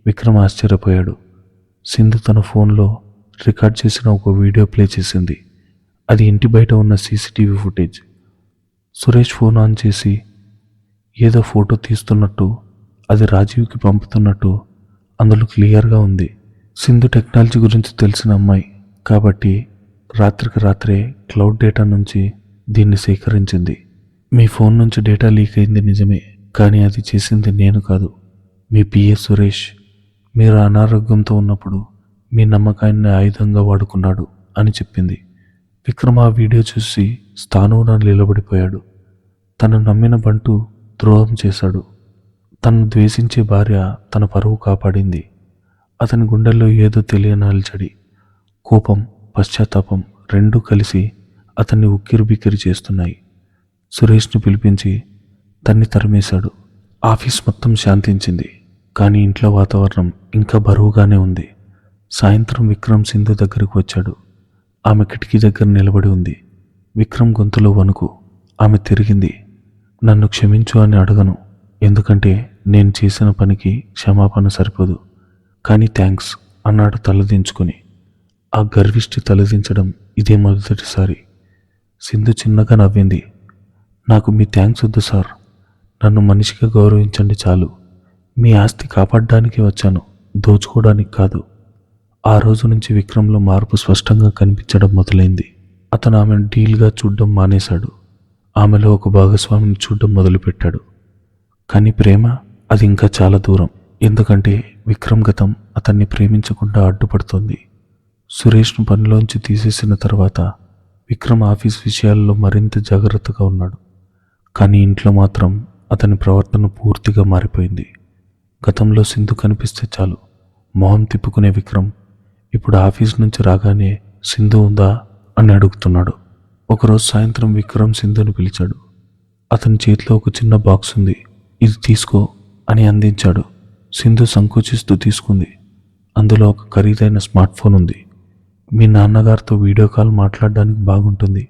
విక్రమ్ ఆశ్చర్యపోయాడు. సింధు తన ఫోన్లో రికార్డ్ చేసిన ఒక వీడియో ప్లే చేసింది. అది ఇంటి బయట ఉన్న CCTV footage. Suresh phone on చేసి ఏదో ఫోటో తీస్తున్నట్టు, అది రాజీవ్కి పంపుతున్నట్టు అందులో క్లియర్గా ఉంది. సింధు టెక్నాలజీ గురించి తెలిసిన అమ్మాయి కాబట్టి రాత్రికి రాత్రే క్లౌడ్ డేటా నుంచి దీన్ని సేకరించింది. మీ ఫోన్ నుంచి డేటా లీక్ అయింది నిజమే, కానీ అది చేసింది నేను కాదు, మీ పిఏ సురేష్. మీరు అనారోగ్యంతో ఉన్నప్పుడు మీ నమ్మకాన్ని ఆయుధంగా వాడుకున్నాడు అని చెప్పింది. విక్రమ్ ఆ వీడియో చూసి స్థానువున నిలబడిపోయాడు. తను నమ్మిన బంటు ద్రోహం చేశాడు. తను ద్వేషించే భార్య తన పరువు కాపాడింది. అతని గుండెల్లో ఏదో తెలియని అలజడి, కోపం, పశ్చాత్తాపం రెండూ కలిసి అతన్ని ఉక్కిరిబిక్కిరి చేస్తున్నాయి. సురేష్ని పిలిపించి తన్ని తరిమేశాడు. ఆఫీస్ మొత్తం శాంతించింది. కానీ ఇంట్లో వాతావరణం ఇంకా బరువుగానే ఉంది. సాయంత్రం విక్రమ్ సింధు దగ్గరికి వచ్చాడు. ఆమె కిటికీ దగ్గర నిలబడి ఉంది. విక్రమ్ గొంతులో వణుకు. ఆమె తిరిగింది. నన్ను క్షమించు అని అడగను, ఎందుకంటే నేను చేసిన పనికి క్షమాపణ సరిపోదు. కానీ థ్యాంక్స్ అన్నాడు తలదించుకొని. ఆ గర్విష్టి తలదించడం ఇదే మొదటిసారి. సింధు చిన్నగా నవ్వింది. నాకు మీ థ్యాంక్స్ వద్దు సార్, నన్ను మనిషిగా గౌరవించండి చాలు. మీ ఆస్తి కాపాడడానికి వచ్చాను, దోచుకోవడానికి కాదు. ఆ రోజు నుంచి విక్రమ్లో మార్పు స్పష్టంగా కనిపించడం మొదలైంది. అతను ఆమెను డీల్గా చూడడం మానేశాడు. ఆమెలో ఒక భాగస్వామిని చూడడం మొదలుపెట్టాడు. కానీ ప్రేమ, అది ఇంకా చాలా దూరం. ఎందుకంటే విక్రమ్ గతం అతన్ని ప్రేమించకుండా అడ్డుపడుతోంది. సురేష్ను పనిలోంచి తీసేసిన తర్వాత విక్రమ్ ఆఫీస్ విషయాల్లో మరింత జాగ్రత్తగా ఉన్నాడు. కానీ ఇంట్లో మాత్రం అతని ప్రవర్తన పూర్తిగా మారిపోయింది. గతంలో సింధు కనిపిస్తే చాలు మొహం తిప్పుకునే విక్రమ్ ఇప్పుడు ఆఫీస్ నుంచి రాగానే సింధు ఉందా అని అడుగుతున్నాడు. ఒకరోజు సాయంత్రం విక్రమ్ సింధుని పిలిచాడు. అతని చేతిలో ఒక చిన్న బాక్స్ ఉంది. ఇది తీసుకో అని అందించాడు. సింధు సంకోచిస్తూ తీసుకుంది. అందులో ఒక ఖరీదైన స్మార్ట్ ఫోన్ ఉంది. మీ నాన్నగారితో వీడియో కాల్ మాట్లాడడానికి బాగుంటుంది.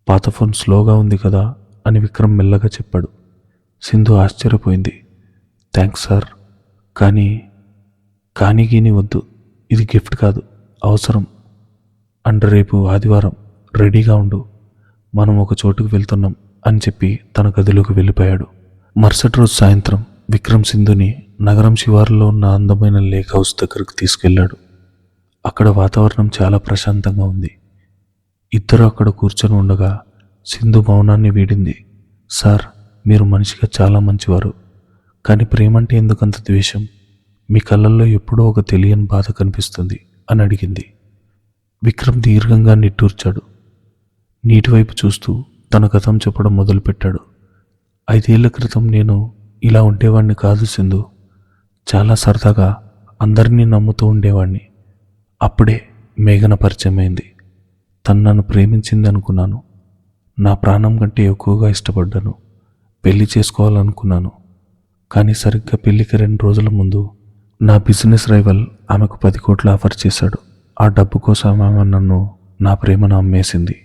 పాత ఫోన్ స్లోగా ఉంది కదా అని విక్రమ్ మెల్లగా చెప్పాడు. సింధు ఆశ్చర్యపోయింది. థ్యాంక్స్ సార్, కానీ గీని వద్దు. ఇది గిఫ్ట్ కాదు, అవసరం. అండ్ రేపు ఆదివారం, రెడీగా ఉండు, మనం ఒక చోటుకు వెళ్తున్నాం అని చెప్పి తన గదిలోకి వెళ్ళిపోయాడు. మరుసటి రోజు సాయంత్రం విక్రమ్ సింధుని నగరం శివారులో ఉన్న అందమైన లేక్ హౌస్ దగ్గరకు తీసుకెళ్లాడు. అక్కడ వాతావరణం చాలా ప్రశాంతంగా ఉంది. ఇద్దరు అక్కడ కూర్చొని ఉండగా సింధు మౌనాన్ని వీడింది. సార్, మీరు మనిషిగా చాలా మంచివారు, కానీ ప్రేమంటే ఎందుకంత ద్వేషం? మీ కళ్ళల్లో ఎప్పుడో ఒక తెలియని బాధ కనిపిస్తుంది అని అడిగింది. విక్రమ్ దీర్ఘంగా నిట్టూర్చాడు. నీటివైపు చూస్తూ తన గతం చెప్పడం మొదలుపెట్టాడు. 5 ఏళ్ల క్రితం నేను ఇలా ఉండేవాణ్ణి కాదు సింధు. చాలా సరదాగా అందరినీ నమ్ముతూ ఉండేవాణ్ణి. అప్పుడే మేఘన పరిచయమైంది. తను నన్ను ప్రేమించింది అనుకున్నాను. నా ప్రాణం కంటే ఎక్కువగా ఇష్టపడ్డాను. పెళ్లి చేసుకోవాలనుకున్నాను. కానీ సరిగ్గా పెళ్లికి 2 రోజుల ముందు నా బిజినెస్ రైవల్ ఆమెకు 10 కోట్లు ఆఫర్ చేశాడు. ఆ డబ్బు కోసం ఆమె నన్ను, నా ప్రేమను అమ్మేసింది.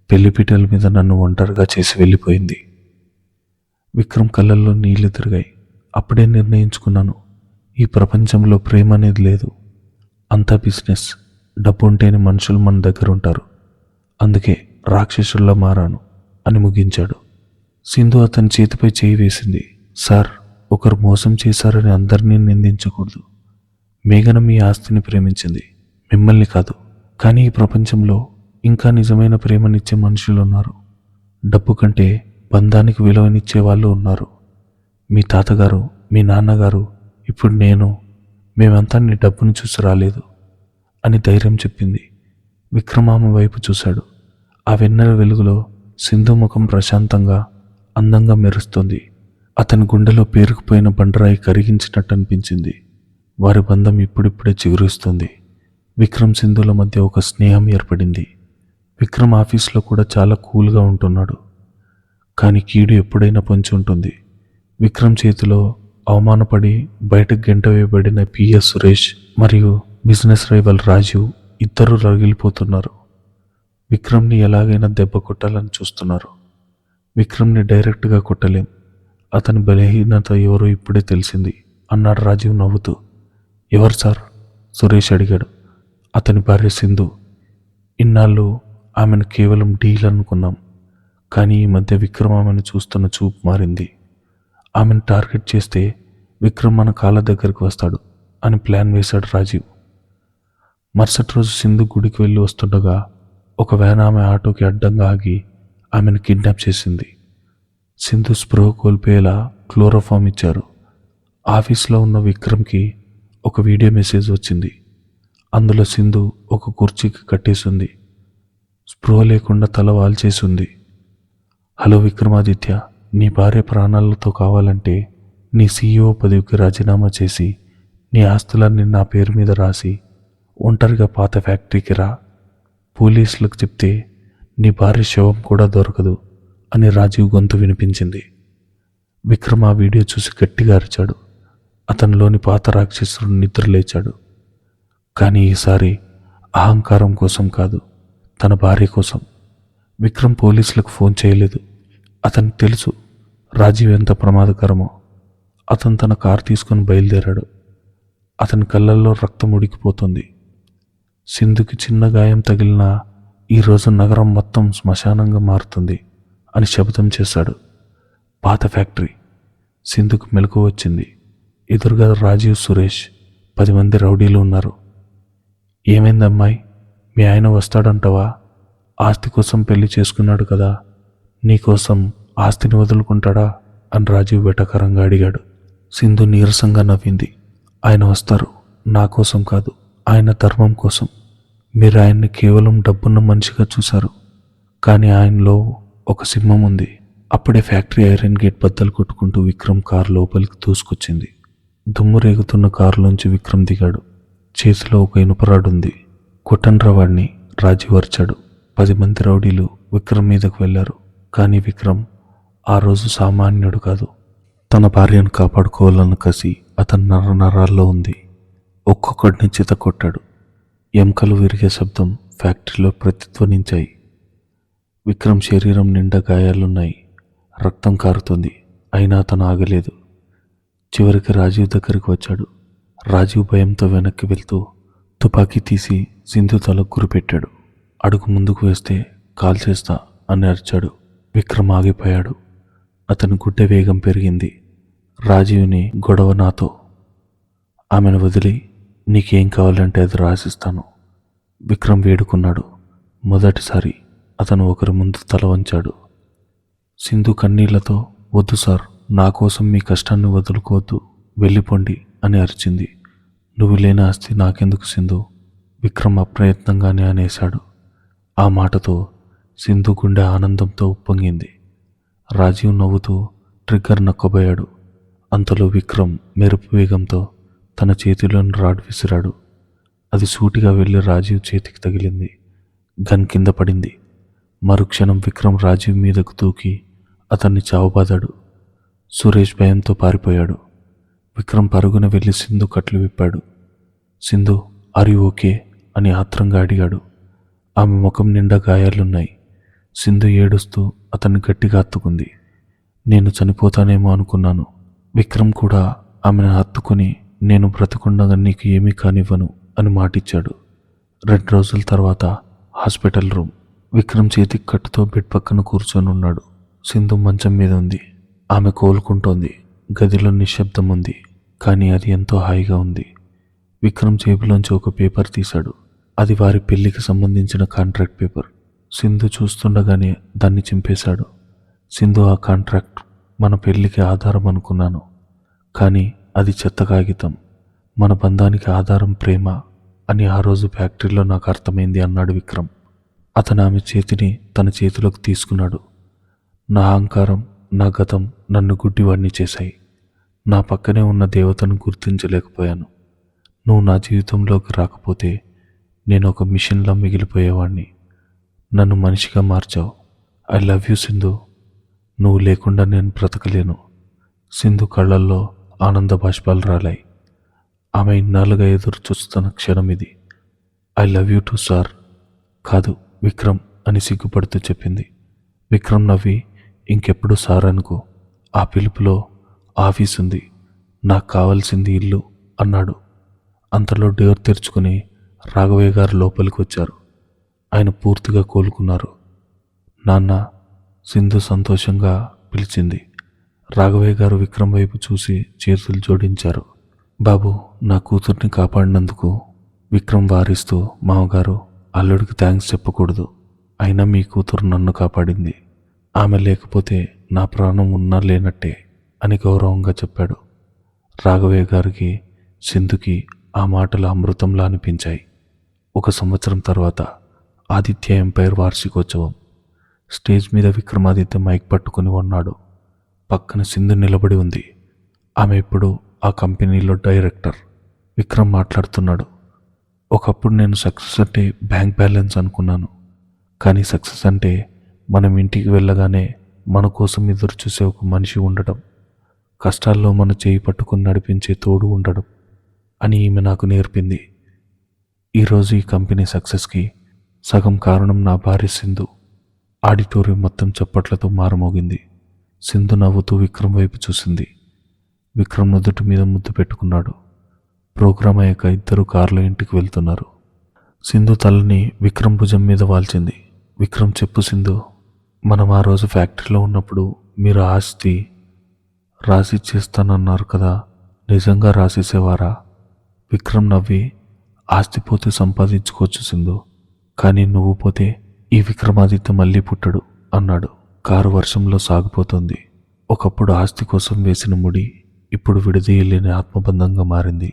పెళ్లిపీటల మీద నన్ను ఒంటరిగా చేసి వెళ్ళిపోయింది. విక్రమ్ కళ్ళల్లో నీళ్లు తిరిగాయి. అప్పుడే నిర్ణయించుకున్నాను, ఈ ప్రపంచంలో ప్రేమ అనేది లేదు. అంతా బిజినెస్. డబ్బు ఉంటేనే మనుషులు మన దగ్గర ఉంటారు. అందుకే రాక్షసుల్లా మారాను అని ముగించాడు. సింధు అతని చేతిపై చేయి వేసింది. సార్, ఒకరు మోసం చేశారని అందరినీ నిందించకూడదు. మేఘన మీ ఆస్తిని ప్రేమించింది, మిమ్మల్ని కాదు. కానీ ఈ ప్రపంచంలో ఇంకా నిజమైన ప్రేమనిచ్చే మనుషులు ఉన్నారు. డబ్బు కంటే బంధానికి విలువనిచ్చే వాళ్ళు ఉన్నారు. మీ తాతగారు, మీ నాన్నగారు, ఇప్పుడు మేమంతా నీ డబ్బును చూసి రాలేదు అని ధైర్యం చెప్పింది. విక్రమ్ ఆమె వైపు చూశాడు. ఆ వెన్నెల వెలుగులో సింధు ముఖం ప్రశాంతంగా, అందంగా మెరుస్తుంది. అతని గుండెలో పేరుకుపోయిన బండరాయి కరిగించినట్టు అనిపించింది. వారి బంధం ఇప్పుడిప్పుడే చిగురిస్తుంది. విక్రమ్ సింధుల మధ్య ఒక స్నేహం ఏర్పడింది. విక్రమ్ ఆఫీస్లో కూడా చాలా కూల్గా ఉంటున్నాడు. కానీ కీడు ఎప్పుడైనా పొంచి ఉంటుంది. విక్రమ్ చేతిలో అవమానపడి బయటకు గెంట వేయబడిన పిఎస్ సురేష్ మరియు బిజినెస్ రైవల్ రాజీవ్ ఇద్దరు రగిలిపోతున్నారు. విక్రమ్ని ఎలాగైనా దెబ్బ కొట్టాలని చూస్తున్నారు. విక్రమ్ని డైరెక్ట్గా కొట్టలేం. అతని బలహీనత ఎవరో ఇప్పుడే తెలిసింది అన్నాడు రాజీవ్ నవ్వుతూ. ఎవరు సార్? సురేష్ అడిగాడు. అతని భార్య సింధు. ఇన్నాళ్ళు ఆమెను కేవలం డీల్ అనుకున్నాం. కానీ ఈ మధ్య విక్రమ్ ఆమెను చూస్తున్న చూపు మారింది. ఆమెను టార్గెట్ చేస్తే విక్రమ్ మన కాళ్ళ దగ్గరికి వస్తాడు అని ప్లాన్ వేశాడు రాజీవ్. మరుసటి రోజు సింధు గుడికి వెళ్ళి వస్తుండగా ఒక వ్యాన్ ఆమె ఆటోకి అడ్డంగా ఆగి ఆమెను కిడ్నాప్ చేసింది. సింధు స్పృహ కోల్పోయేలా క్లోరోఫామ్ ఇచ్చారు. ఆఫీస్లో ఉన్న విక్రమ్కి ఒక వీడియో మెసేజ్ వచ్చింది. అందులో సింధు ఒక కుర్చీకి కట్టేసింది. స్పృహ లేకుండా తల వాల్చేసింది. హలో విక్రమాదిత్య, నీ భార్య ప్రాణాలతో కావాలంటే నీ CEO పదవికి రాజీనామా చేసి నీ ఆస్తులన్నీ నా పేరు మీద రాసి ఒంటరిగా పాత ఫ్యాక్టరీకి రా. పోలీసులకు చెప్తే నీ భార్య శవం కూడా దొరకదు అని రాజీవ్ గొంతు వినిపించింది. విక్రమ్ ఆ వీడియో చూసి గట్టిగా అరిచాడు. అతనిలోని పాత రాక్షసుడు నిద్రలేచాడు. కానీ ఈసారి అహంకారం కోసం కాదు, తన భార్య కోసం. విక్రమ్ పోలీసులకు ఫోన్ చేయలేదు. అతనికి తెలుసు రాజీవ్ ఎంత ప్రమాదకరమో. అతను తన కారు తీసుకొని బయలుదేరాడు. అతని కళ్ళల్లో రక్తం ఉడికిపోతుంది. సింధుకి చిన్న గాయం తగిలినా ఈరోజు నగరం మొత్తం శ్మశానంగా మారుతుంది అని శపథం చేశాడు. పాత ఫ్యాక్టరీ. సింధుకు మెలకు వచ్చింది. ఎదురుగా రాజీవ్, సురేష్, 10 మంది రౌడీలు ఉన్నారు. ఏమైందమ్మాయి, మీ ఆయన వస్తాడంటావా? ఆస్తి కోసం పెళ్లి చేసుకున్నాడు కదా, నీకోసం ఆస్తిని వదులుకుంటాడా అని రాజీవ్ వెటకారంగా అడిగాడు. సింధు నీరసంగా నవ్వింది. ఆయన వస్తారు, నా కోసం కాదు, ఆయన ధర్మం కోసం. మీరు ఆయన్ని కేవలం డబ్బున్న మనిషిగా చూశారు, కానీ ఆయనలో ఒక సింహం ఉంది. అప్పుడే ఫ్యాక్టరీ ఐరన్ గేట్ బద్దలు కొట్టుకుంటూ విక్రమ్ కారు లోపలికి దూసుకొచ్చింది. దుమ్ము రేగుతున్న కారులోంచి విక్రమ్ దిగాడు. చేతిలో ఒక ఇనుపరాడు ఉంది. కొట్టండ్రా వాడిని, రాజీవ్ అరిచాడు. 10 మంది రౌడీలు విక్రమ్ మీదకు వెళ్లారు. కానీ విక్రమ్ ఆ రోజు సామాన్యుడు కాదు. తన భార్యను కాపాడుకోవాలన్న కసి అతని నరాల్లో ఉంది. ఒక్కొక్కడిని చిత కొట్టాడు. ఎముకలు విరిగే శబ్దం ఫ్యాక్టరీలో ప్రతిధ్వనించాయి. విక్రమ్ శరీరం నిండా గాయాలున్నాయి. రక్తం కారుతుంది. అయినా అతను ఆగలేదు. చివరికి రాజీవ్ దగ్గరికి వచ్చాడు. రాజీవ్ భయంతో వెనక్కి వెళ్తూ తుపాకీ తీసి సింధు తలకు గురిపెట్టాడు. అడుగు ముందుకు వేస్తే కాల్ చేస్తా అని అరిచాడు. విక్రమ్ ఆగిపోయాడు. అతని గుడ్డె వేగం పెరిగింది. రాజీవ్ని గొడవ నాతో, ఆమెను వదిలి నీకేం కావాలంటే అది రాసిస్తాను. విక్రమ్ వేడుకున్నాడు. మొదటిసారి అతను ఒకరి ముందు తల వంచాడు. సింధు కన్నీళ్లతో వద్దు సార్, నా కోసం మీ కష్టాన్ని వదులుకోవద్దు, వెళ్ళిపోండి అని అరిచింది. నువ్వు లేని ఆస్తి నాకెందుకు సింధు, విక్రమ్ అప్రయత్నంగానే అనేశాడు. ఆ మాటతో సింధు గుండె ఆనందంతో ఉప్పొంగింది. రాజీవ్ నవ్వుతూ ట్రిగ్గర్ నొక్కబోయాడు. అంతలో విక్రమ్ మెరుపు వేగంతో తన చేతిలోని రాడ్ విసిరాడు. అది సూటిగా వెళ్ళి రాజీవ్ చేతికి తగిలింది. గన్ కింద పడింది. మరుక్షణం విక్రమ్ రాజీవ్ మీదకు దూకి అతన్ని చావబాదాడు. సురేష్ భయంతో పారిపోయాడు. విక్రమ్ పరుగున వెళ్ళి సింధు కట్లు విప్పాడు. సింధు, ఆర్ యు ఓకే అని ఆత్రంగా అడిగాడు. ఆమె ముఖం నిండా గాయాలున్నాయి. సింధు ఏడుస్తూ అతన్ని గట్టిగా హత్తుకుంది. నేను చనిపోతానేమో అనుకున్నాను. విక్రమ్ కూడా ఆమెను హత్తుకుని నేను బ్రతకుండగా నీకు ఏమీ కానివ్వను అని మాటిచ్చాడు. 2 రోజుల తర్వాత హాస్పిటల్ రూమ్. విక్రమ్ చేతికి కట్టుతో బెడ్ పక్కన కూర్చొని ఉన్నాడు. సింధు మంచం మీద ఉంది. ఆమె కోలుకుంటోంది. గదిలో నిశ్శబ్దం ఉంది. కానీ అది ఎంతో హాయిగా ఉంది. విక్రమ్ జేబులోంచి ఒక పేపర్ తీశాడు. అది వారి పెళ్లికి సంబంధించిన కాంట్రాక్ట్ పేపర్. సింధు చూస్తుండగానే దాన్ని చింపేశాడు. సింధు, ఆ కాంట్రాక్ట్ మన పెళ్లికి ఆధారం అనుకున్నాను. కానీ అది చెత్త కాగితం. మన బంధానికి ఆధారం ప్రేమ అని ఆ రోజు ఫ్యాక్టరీలో నాకు అర్థమైంది అన్నాడు విక్రమ్. అతను ఆమె చేతిని తన చేతిలోకి తీసుకున్నాడు. నా అహంకారం, నా గతం నన్ను గుడ్డివాడిని చేశాయి. నా పక్కనే ఉన్న దేవతను గుర్తించలేకపోయాను. నువ్వు నా జీవితంలోకి రాకపోతే నేను ఒక మిషన్లా మిగిలిపోయేవాడిని. నన్ను మనిషిగా మార్చావు. I love you Sindhu. నువ్వు లేకుండా నేను బ్రతకలేను. సింధు కళ్ళల్లో ఆనంద బాష్పాలు రాలాయి. ఆమె ఇన్నాళ్ళుగా ఎదురు చూస్తున్న క్షణం ఇది. I love you to sir. కాదు విక్రమ్ అని సిగ్గుపడుతూ చెప్పింది. విక్రమ్ నవ్వి, ఇంకెప్పుడు సార్ అనుకో. ఆ పిలుపులో ఆఫీస్ ఉంది, నాకు కావాల్సింది ఇల్లు అన్నాడు. అంతలో డోర్ తెరుచుకుని రాఘవయ్య గారు లోపలికి వచ్చారు. ఆయన పూర్తిగా కోలుకున్నారు. నాన్న, సింధు సంతోషంగా పిలిచింది. రాఘవయ్య గారు విక్రమ్ వైపు చూసి చేతులు జోడించారు. బాబు, నా కూతుర్ని కాపాడినందుకు. విక్రమ్ వారిస్తూ, మామగారు, అల్లుడికి థ్యాంక్స్ చెప్పకూడదు. అయినా మీ కూతురు నన్ను కాపాడింది. ఆమె లేకపోతే నా ప్రాణం ఉన్నా లేనట్టే అని గౌరవంగా చెప్పాడు. రాఘవయ్య గారికి సింధుకి ఆ మాటలు అమృతంలా అనిపించాయి. 1 సంవత్సరం తర్వాత ఆదిత్య ఎంపైర్ వార్షికోత్సవం. స్టేజ్ మీద విక్రమాదిత్య మైక్ పట్టుకుని ఉన్నాడు. పక్కన సింధు నిలబడి ఉంది. ఆమె ఇప్పుడు ఆ కంపెనీలో డైరెక్టర్. విక్రమ్ మాట్లాడుతున్నాడు. ఒకప్పుడు నేను సక్సెస్ అంటే బ్యాంక్ బ్యాలెన్స్ అనుకున్నాను. కానీ సక్సెస్ అంటే మనం ఇంటికి వెళ్ళగానే మన కోసం ఎదురు చూసే ఒక మనిషి ఉండడం, కష్టాల్లో మన చేయి పట్టుకుని నడిపించే తోడు ఉండడం అని ఈమె నాకు నేర్పింది. ఈరోజు ఈ కంపెనీ సక్సెస్కి సగం కారణం నా భార్య సింధు. ఆడిటోరియం మొత్తం చప్పట్లతో మారుమోగింది. సింధు నవ్వుతూ విక్రమ్ వైపు చూసింది. విక్రమ్ నుదుటి మీద ముద్దు పెట్టుకున్నాడు. ప్రోగ్రాం అయ్యాక ఇద్దరు కారులో ఇంటికి వెళ్తున్నారు. సింధు తలని విక్రమ్ భుజం మీద వాల్చింది. విక్రమ్, చెప్పు సింధు, మనం ఆ రోజు ఫ్యాక్టరీలో ఉన్నప్పుడు మీరు ఆస్తి రాసిచ్చేస్తానన్నారు కదా, నిజంగా రాసిసేవారా? విక్రమ్ నవ్వి, ఆస్తి పోతే సంపాదించుకోవచ్చు సింధు, కానీ నువ్వు పోతే ఈ విక్రమాదిత్య మళ్ళీ పుట్టడు అన్నాడు. కారు వర్షంలో సాగిపోతుంది. ఒకప్పుడు ఆస్తి కోసం వేసిన ముడి ఇప్పుడు విడదీయలేని ఆత్మబంధంగా మారింది.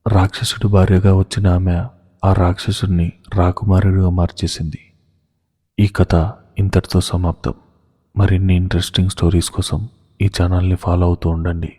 రాక్షసుడి భార్యగా వచ్చిన ఆమె ఆ రాక్షసుడిని రాకుమారుడిగా మార్చేసింది. ఈ కథ ఇంతటితో సమాప్తం. మరిన్ని ఇంట్రెస్టింగ్ స్టోరీస్ కోసం ఈ ఛానల్ని ఫాలో అవుతూ ఉండండి.